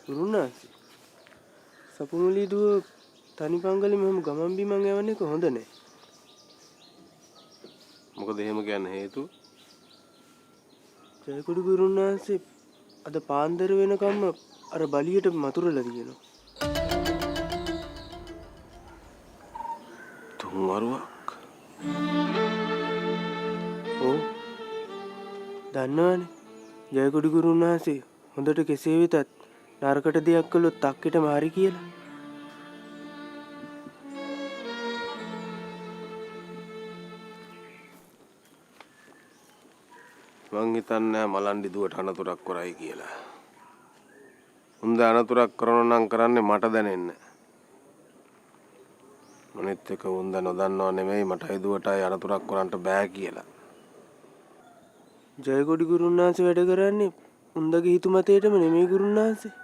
ගුරුනාන්සේ සපුමුලිය දුව තනි පංගලෙ මෙහෙම ගමන් බිමන් යවන්න එක හොඳ නෑ. මොකද එහෙම කියන්න හේතුව? ජයකොඩි ගුරුනාන්සේ අද පාන්දර වෙනකම්ම අර බලියට මතුරලා තියෙනවා. තුන් වරුවක්. ඔව්. දන්නවනේ. ජයකොඩි ගුරුනාන්සේ හොඳට කෙසේ වෙතත් නරකට දෙයක් කළොත් තක්කෙටම හරි කියලා. මං හිතන්නේ මලන්ඩි දුවට අනතුරක් කරයි කියලා. හොඳ අනතුරක් කරනවා නම් කරන්නේ මට දැනෙන්න. මනෙත් එක උන්ද නොදන්නව නෙමෙයි මටයි දුවටයි අනතුරක් කරන්න බෑ කියලා. ජයකොඩි ගුරුනාන්සේ වැඩ කරන්නේ උන්දගේ හිතුමතේටම නෙමෙයි ගුරුනාන්සේ.